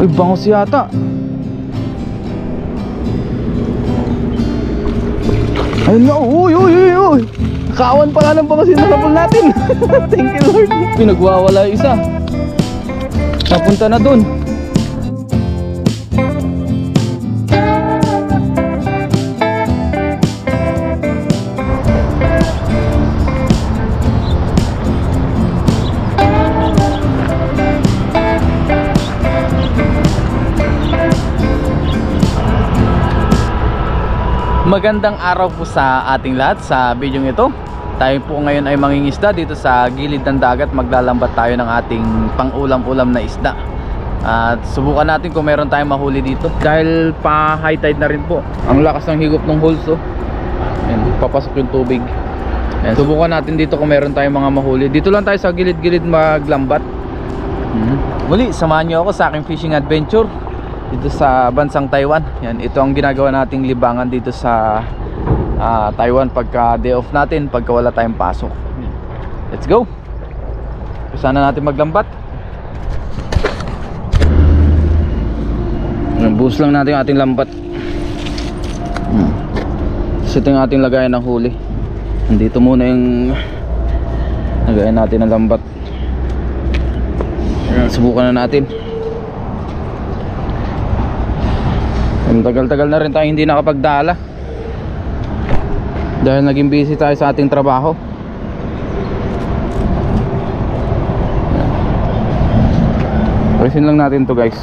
Uy, bangos yata. Ayun na, uy, uy, uy, uy. Kawan pala ng bangos yung nakapul natin. Thank you Lord. Pinagwawala yung isa. Napunta na dun. Magandang araw po sa ating lahat. Sa video ito, tayo po ngayon ay mangingisda dito sa gilid ng dagat. Maglalambat tayo ng ating pang-ulam-ulam na isda. At subukan natin kung meron tayong mahuli dito. Dahil pa high tide na rin po. Ang lakas ng higop ng holes, oh. Ayan, papasok yung tubig. Ayan, subukan natin dito kung meron tayong mga mahuli. Dito lang tayo sa gilid-gilid maglambat. Muli, samahan nyo ako sa aking fishing adventure dito sa bansang Taiwan. Yan, ito ang ginagawa nating libangan dito sa Taiwan pagka day off natin, pagka wala tayong pasok. Let's go. Sana natin maglambat. Boost lang natin yung ating lambat. Ito yung ating lagayan ng huli. Nandito muna yung lagayan natin ng lambat. Subukan na natin. Tagal-tagal na rin tayo hindi nakapagdala dahil naging busy tayo sa ating trabaho. Resin lang natin to guys.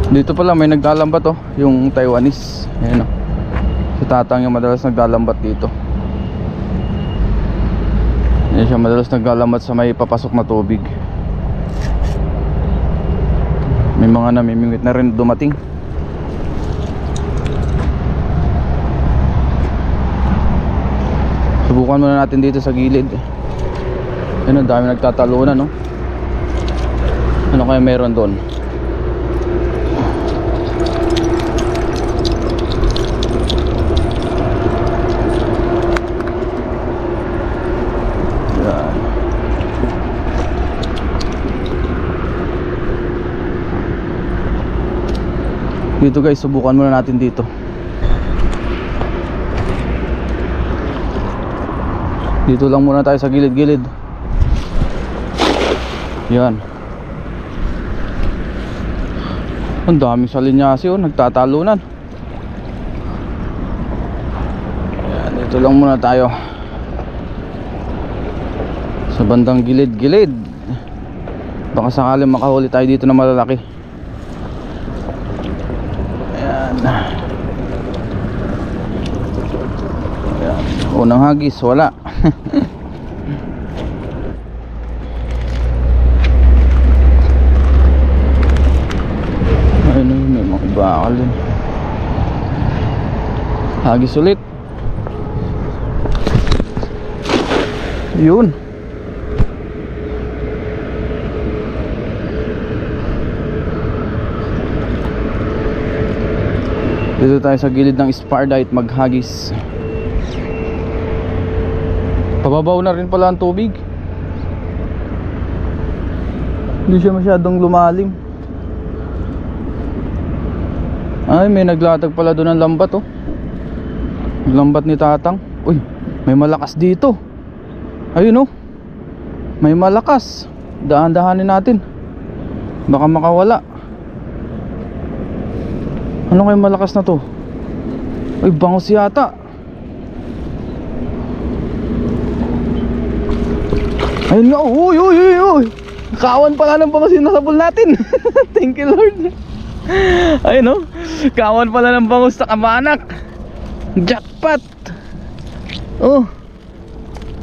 Dito pala may naglalambat, oh, yung Taiwanese. Ayan, oh. Si Tatang yung madalas naglalambat dito. Yan siya, madalas naglalamat sa may papasok na tubig. May mga namimingwit na rin dumating. Subukan muna natin dito sa gilid. Yan, ang dami nagtatalunan, no? Ano kaya meron doon? Dito guys, subukan muna natin dito. Dito lang muna tayo sa gilid-gilid. Yan. Ang daming salinyasi, oh, nagtatalunan. Yan, dito lang muna tayo sa bandang gilid-gilid. Baka sakaling makahuli tayo dito na malalaki. Ayan. Unang hagis, wala. Ayun, may mga bakal din. Hagis ulit. Yun. Dito tayo sa gilid ng Spardite maghagis. Pababaw na rin pala ang tubig. Hindi siya masyadong lumalim. Ay, may naglatag pala doon ng lambat, oh. Lambat ni Tatang. Uy, may malakas dito. Ayun, oh. May malakas. Dahan-dahanin natin. Baka makawala. Ano kayo malakas na to? Uy, bangos yata. Ayun nga, uy, uy, uy, uy. Kawan pala ng bangos yung nakapul natin. Thank you Lord. Ayun, oh. Kawan pala ng bangos sa kamanak. Jackpot. Oh.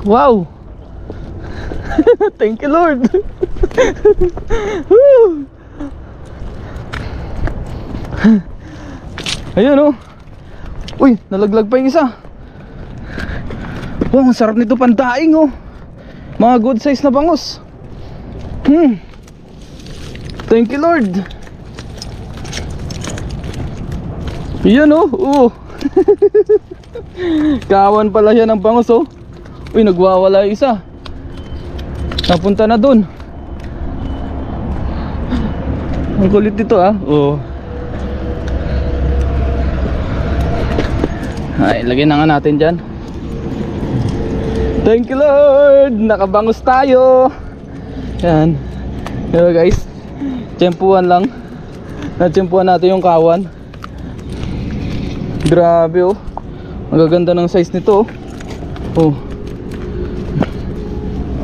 Wow. Thank you Lord. Ayun, oh. Uy, nalaglag pa yung isa. Wow, ang sarap nito pandaing, oh. Mga good size na bangos. Thank you Lord. Yan, oh. Kawan pala siya ng bangus oh. Uy, nagwawala yung isa. Napunta na dun. Ang kulit dito ah. Oh. Ay, lagyan na nga natin dyan. Thank you Lord. Nakabangus tayo. Yan. Pero guys, tiyempuhan lang. Natiyempuhan natin yung kawan. Grabe oh. Ang gaganda ng size nito oh. Oh.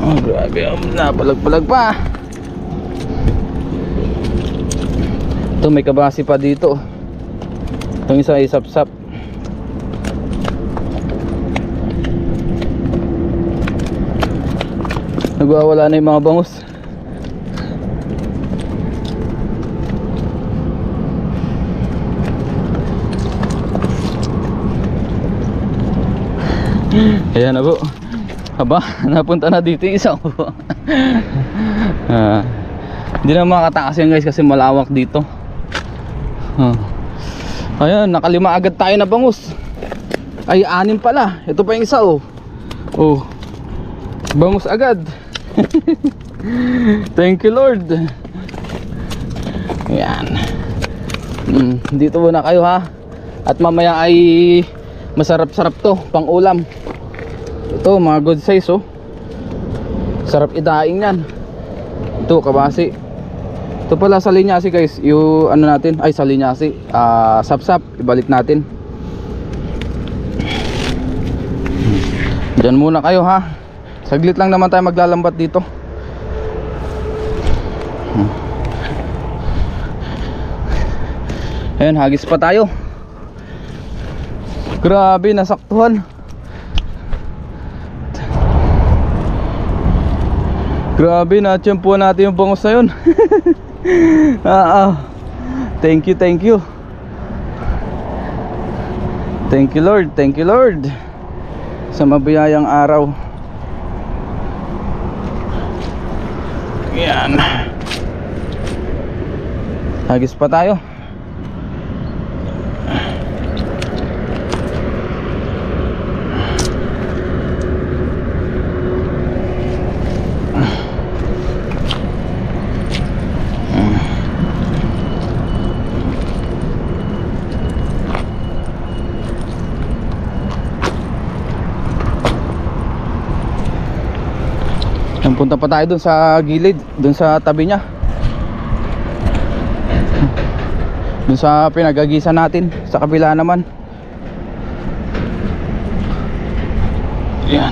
Oh, grabe oh. Napalag-palag pa. Ito may kabasi pa dito. Itong isa ay sap-sap. Nagwawala na yung mga bangus. Ayan na po. Aba, napunta na dito yung isa po. Hindi na makatakas yan guys kasi malawak dito. Ayan, nakalima agad tayo na bangus. Ay, 6 pala. Ito pa yung isa oh. Oh, bangus agad. Thank you Lord. Ayan. Dito muna kayo ha. At mamaya ay masarap-sarap to pang ulam. Ito mga good size oh. Sarap idaing yan. Ito kabasi. Ito pala sa linyasi guys. Yung ano natin, ay sa linyasi sap-sap, ibalik natin. Diyan muna kayo ha. Saglit lang naman tayo maglalambat dito. Ayan, hagis pa tayo. Grabe, nasaktuhan. Grabe, natiyempuhan natin yung bangus na yun. Thank you, thank you. Thank you Lord, thank you Lord sa mabiyayang araw. Yan. Hagis pa tayo. Punta pa tayo dun sa gilid, dun sa tabi niya, dun sa pinagagisan natin, sa kabila naman. Yan.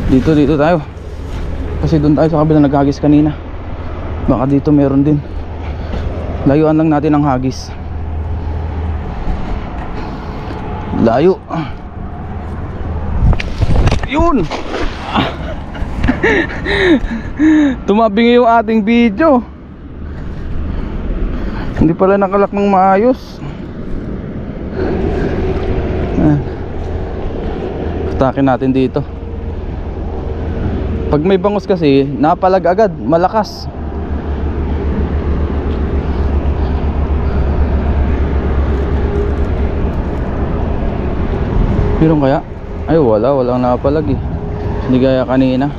Dito tayo. Kasi dun tayo sa kabila naghagis kanina. Baka dito meron din. Layuan lang natin ang hagis. Layo. Yun. Tumabingi yung ating video. Hindi pala nakalak ng maayos. Atakin natin dito. Pag may bangus kasi napalag agad, malakas. Meron kaya? Ay walang napalag eh. Hindi gaya kanina.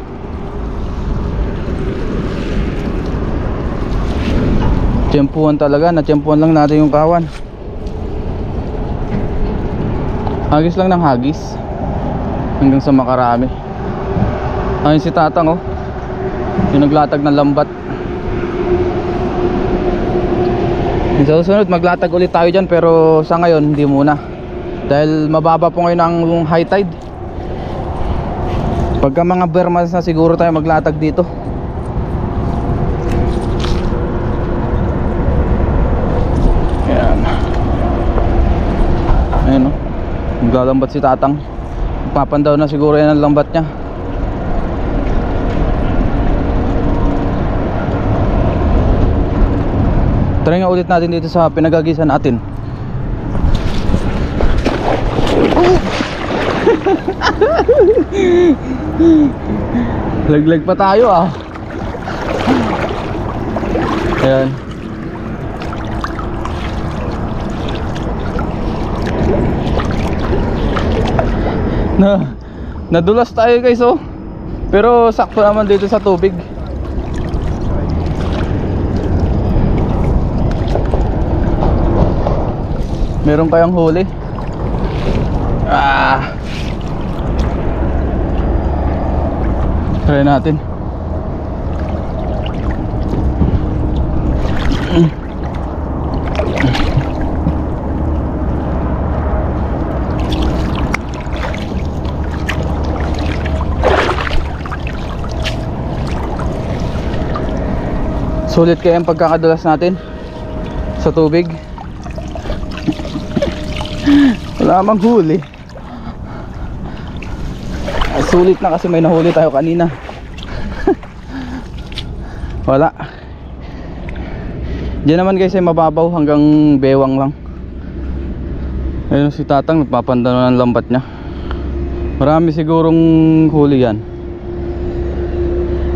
Tiyempuhan talaga, natiyempuhan lang natin yung kawan. Hagis lang ng hagis hanggang sa makarami. Ayun si Tatang oh, yung naglatag ng lambat. Sa susunod maglatag ulit tayo dyan, pero sa ngayon hindi muna. Dahil mababa po ngayon ang high tide. Pagka mga bermas na siguro tayo maglatag dito. Ayan o, maglalambat si Tatang. Papandaw na siguro yan ang lambat niya. Try nga ulit natin dito sa pinagagisan natin. Laglag pa tayo ah. Ayan. Nadulas tayo guys oh. Pero sakto naman dito sa tubig. Meron kayang huli? Try natin. Sulit kaya ang pagkakadulas natin sa tubig. Wala mang huli. Sulit na kasi may nahuli tayo kanina. Wala. Diyan naman guys ay mababaw hanggang bewang lang. Ayun si Tatang nagpapandano ng lambat niya. Marami sigurong huli yan.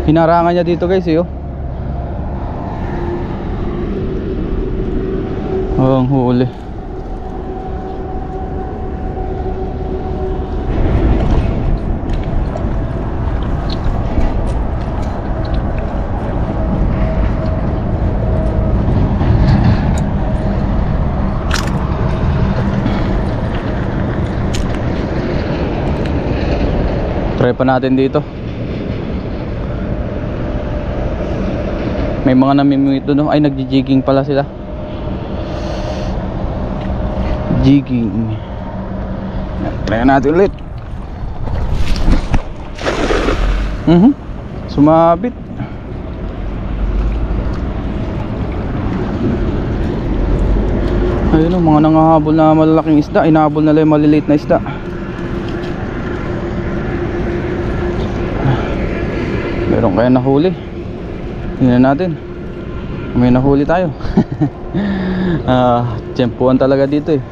Hinarangan niya dito guys oh. Ang huli. Try pa natin dito. May mga namimimit doon. Ay, nagji-jigging pala sila. Jigging. Try natin ulit. Sumabit. Ayun o, mga nangahabol na malalaking isda. Inahabol na lang yung maliliit na isda. Meron kaya nahuli. Tingnan natin. May nahuli tayo. Tiyempuan talaga dito eh.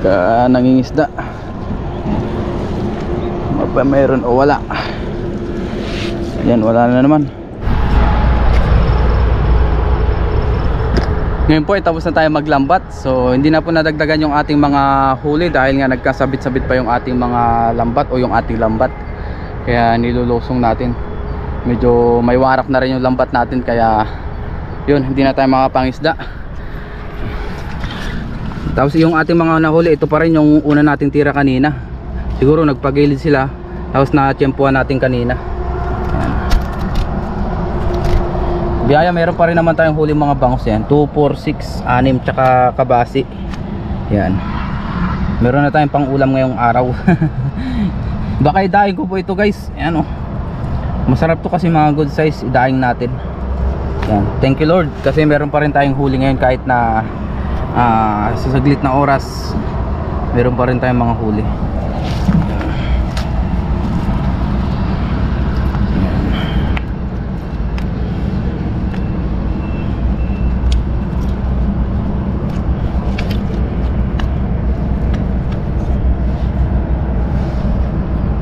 Pagka nangingisda. Mayroon o wala. Ayan, wala na naman. Ngayon po ay tapos na tayo maglambat. So hindi na po nadagdagan yung ating mga huli dahil nga nagkasabit-sabit pa yung ating mga lambat o yung ating lambat. Kaya nilulusong natin. Medyo may warak na rin yung lambat natin, kaya yun, hindi na tayo makapangisda. Tapos yung ating mga nahuli, ito pa rin yung una nating tira kanina. Siguro nagpagilid sila, tapos na-tiyempuan natin kanina. Ayan. Biyaya, meron pa rin naman tayong huli mga bangus yan. 2, 4, 6, 6 tsaka kabasi. Yan. Meron na tayong pang ulam ngayong araw. Baka idahin ko po ito guys. Ayan o. Masarap to kasi mga good size, idaing natin. Yan. Thank you Lord kasi meron pa rin tayong huli ngayon kahit na sa saglit na oras meron pa rin tayong mga huli.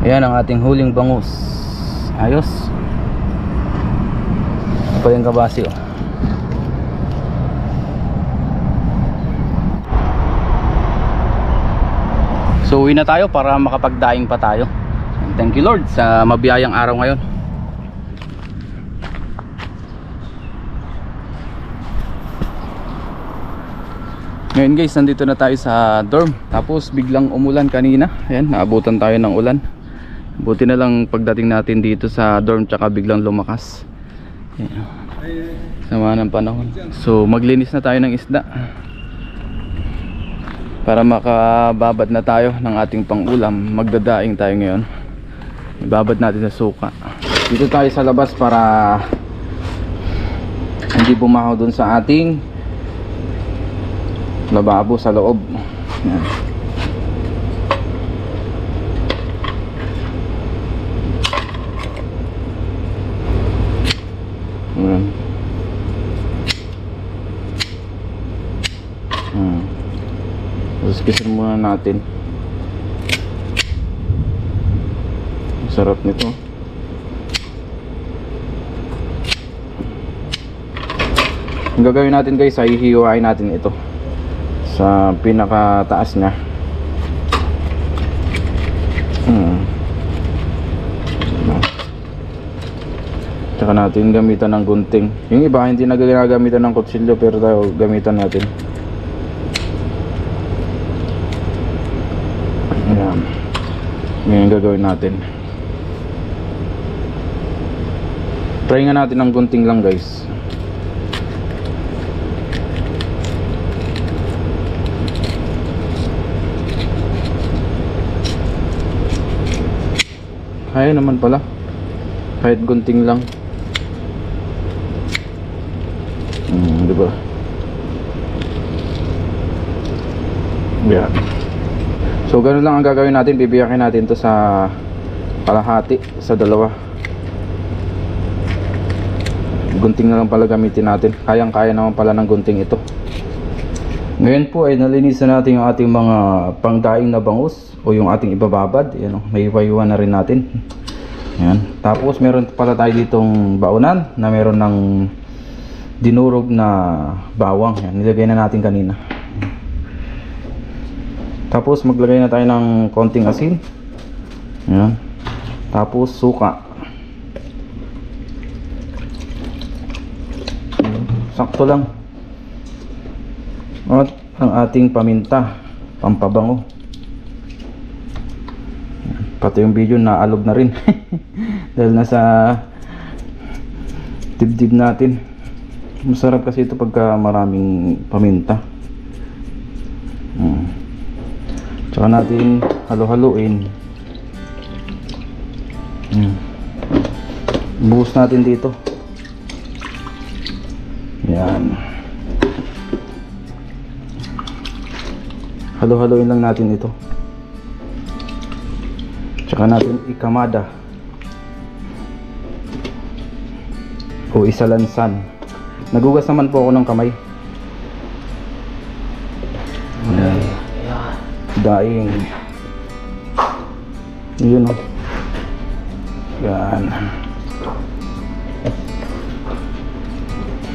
Ayan ang ating huling bangus. Ayos. Ito yung kabasi oh. So uwi na tayo para makapagdaing pa tayo. Thank you Lord sa mabiyayang araw ngayon. Ngayon guys, nandito na tayo sa dorm. Tapos biglang umulan kanina. Ayan, naabutan tayo ng ulan. Buti na lang pagdating natin dito sa dorm tsaka biglang lumakas. Ayan. Sama ng panahon. So maglinis na tayo ng isda para makababad na tayo ng ating pangulam. Magdadaing tayo ngayon. Ibabad natin sa suka. Dito tayo sa labas para hindi bumahaw dun sa ating lababo sa loob. Ayan. Tapos kisin muna natin. Sarap nito. Ang gagawin natin guys ay hihiwain natin ito sa pinakataas niya. Tsaka natin gamitan ng gunting. Yung iba hindi na gagamitan ng kutsilyo, pero tayo gamitan natin. Ayan. Ngayon gagawin natin. Try nga natin ng gunting lang, guys. Kaya naman pala. Kahit gunting lang. Diba? Yan. So ganun lang ang gagawin natin. Bibiyakin natin to sa kalahati, sa dalawa. Gunting na lang pala gamitin natin. Kayang kaya naman pala ng gunting ito. Ngayon po ay nalinisan natin yung ating mga pangdaing na bangus o yung ating ibababad. Yan, may iwa-iwa na rin natin. Yan. Tapos meron pala tayo ditong baunan na meron ng dinurog na bawang. Yan, nilagay na natin kanina. Tapos maglagay na tayo ng konting asin. Yan. Tapos suka. Sakto lang. At ang ating paminta, pampabango. Pati yung video na alog na rin. Dahil nasa dibdib natin. Masarap kasi ito pagka maraming paminta. Tsaka natin halo-haluin. Buhos natin dito. Yan. Halo-haloin lang natin ito. Tsaka natin ikamada o isalansan. Nagugas naman po ako ng kamay. Daing. Yun o. Yan.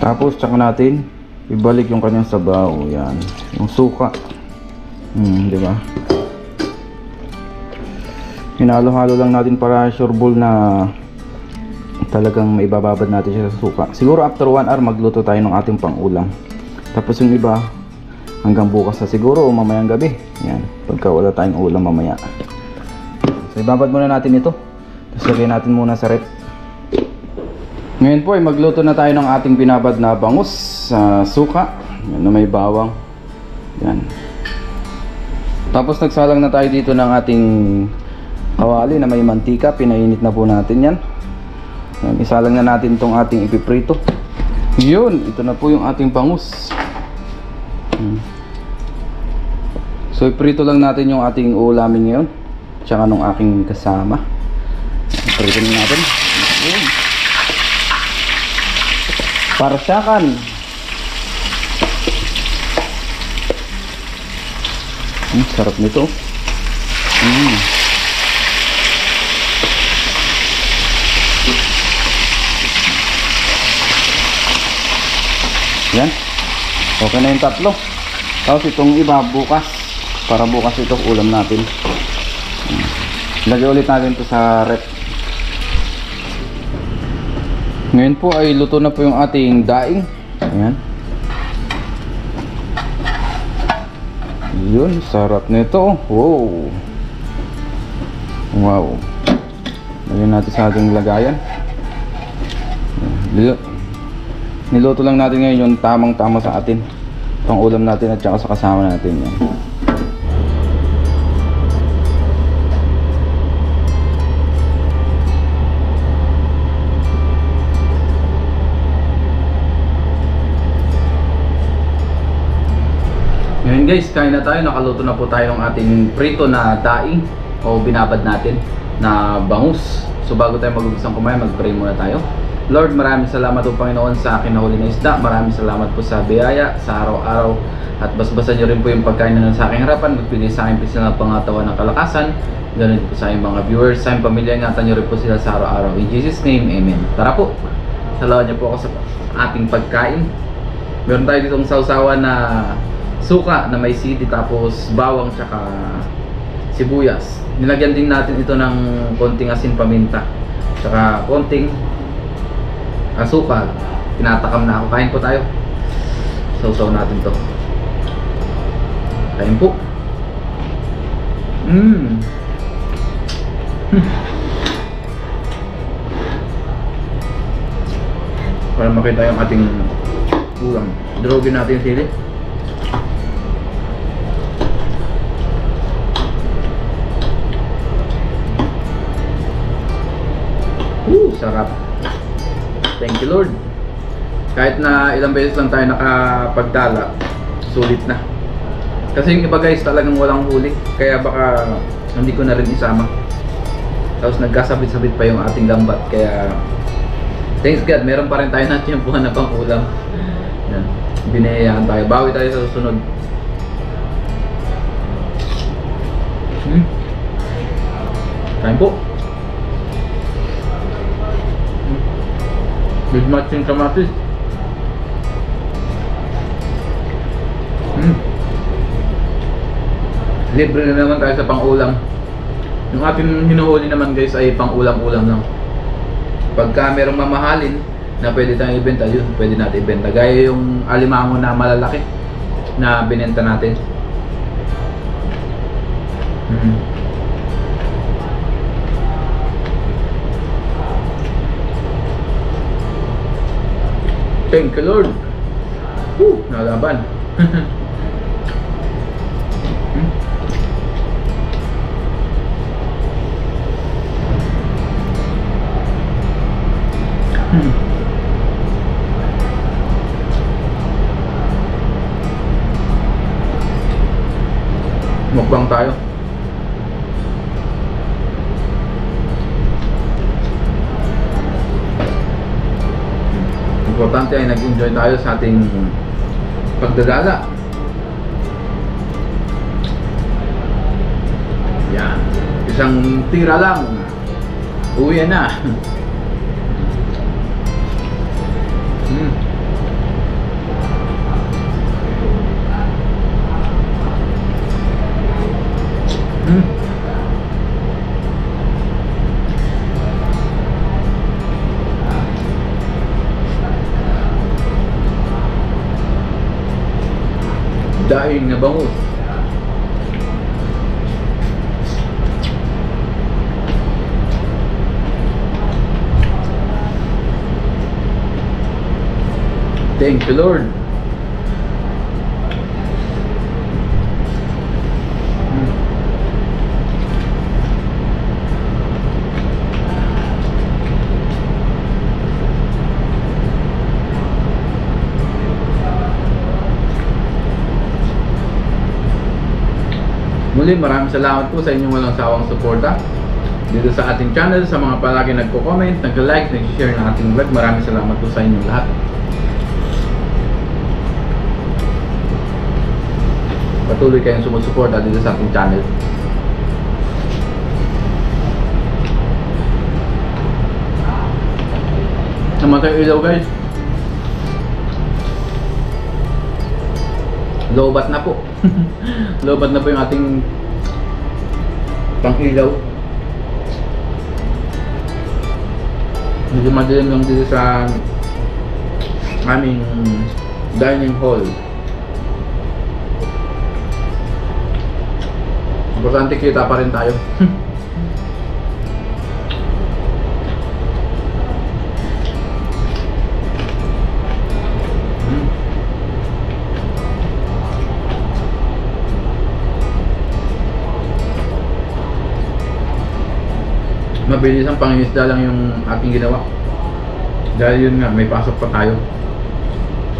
Tapos tsaka natin ibalik yung kanyang sabaw. Yan. Yung suka. Diba? Hinalo-halo lang natin para sureball na talagang maibababad natin siya sa suka. Siguro after 1 hour magluto tayo ng ating pang-ulam. Tapos yung iba hanggang bukas na siguro o mamayang gabi. Yan, pagka wala tayong ulam mamaya. So ibabad muna natin ito. Tapos lagyan natin muna sa rep. Ngayon po ay magluto na tayo ng ating binabad na bangus sa suka. Yan, na may bawang. Yan. Tapos nagsalang na tayo dito ng ating kawali na may mantika. Pinainit na po natin yan. Yan, isalang na natin itong ating ipiprito. Yun, ito na po yung ating bangus. So iprito lang natin yung ating ulamin ngayon. Tsaka nung aking kasama. Iprito na natin. Yun. Parsyakan. Sarap nito. Yan. Okay na yung tatlo. Tapos itong iba bukas. Para bukas ito ulam natin. Lagay ulit natin ito sa rep. Ngayon po ay luto na po yung ating daing. Ayan. Yun, sarap nito. Wow. Wow. Lagyan natin sa ating lagayan. Niluto lang natin ngayon yung tamang-tama sa atin. Pang ulam natin at saka sa kasama natin. Yan. Ngayon guys, kain na tayo. Nakaluto na po tayo ng ating prito na daing o binabad natin na bangus. So bago tayo mag-umpisa kumain, mag-pray muna tayo. Lord, maraming salamat po Panginoon sa akin na huli na isda. Maraming salamat po sa biyaya, sa araw-araw. At basbasan nyo rin po yung pagkain na sa aking harapan. Magbigay sa aking pisil na pangatawan ng kalakasan. Ganun po sa aking mga viewers, sa aking pamilya. Ingatan nyo rin po sila sa araw-araw. In Jesus' name, Amen. Tara po, salawan nyo po ako sa ating pagkain. Meron tayo ditong sausawan na suka na may sili, tapos bawang tsaka sibuyas. Nilagyan din natin ito ng konting asin paminta tsaka konting asukal. Tinatakam na ako. Kain po tayo. Sausaw natin to. Kain po. Para makita yung ating ulam. Durugin natin yung sili. Sarap. Thank you Lord. Kahit na ilang beses lang tayo nakapagdala, sulit na. Kasi yung iba guys talagang walang huli, kaya baka hindi ko na rin isama. Tapos nagkasabit-sabit pa yung ating lambat, kaya thanks God, meron pa rin tayo na tiyempuhan na pang ulam. Yan. Binayaan tayo. Bawi tayo sa susunod. Kain po. With matching kamatis. Libre na naman tayo sa pang-ulam. Yung ating hinuhuli naman guys ay pang-ulam-ulam lang. Pagka merong mamahalin na pwede tayong ibenta, yun pwede natin ibenta. Gaya yung alimango na malalaki na binenta natin. Thank you Lord. Nalaban. Mukbang tayo. Importante ay nag-enjoy tayo sa ating pagdadala. Yan. Isang tira lang. Uwi na. Daing na bangus. Thank you Lord. Muli, maraming salamat po sa inyong walang sawang suporta dito sa ating channel, sa mga palagi nagko-comment, nag-like, nag-share ng ating vlog. Maraming salamat po sa inyong lahat. Patuloy kayong sumusuporta dito sa ating channel. Namatay ilaw guys. Lobat na po. Lobat na po yung ating pang-ilaw. Medyo madilim lang dito sa aming dining hall. Importante kita pa rin tayo. Mabilis ang pangingisda lang yung aking ginawa. Dahil yun nga, may pasok pa tayo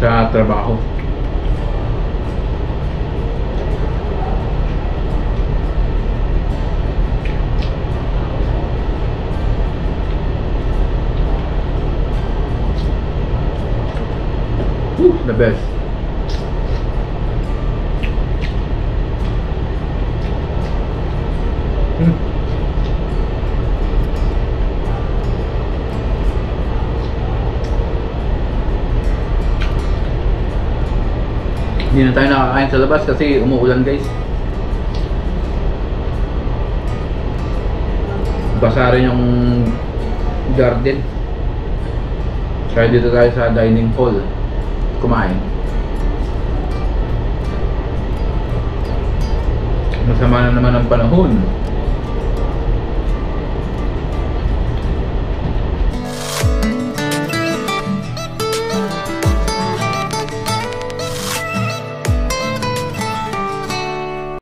sa trabaho. The best. Hindi na tayo nakakain sa labas kasi umuulan guys. Basa rin yung garden. Kaya dito tayo sa dining hall kumain. Masama na naman ang panahon.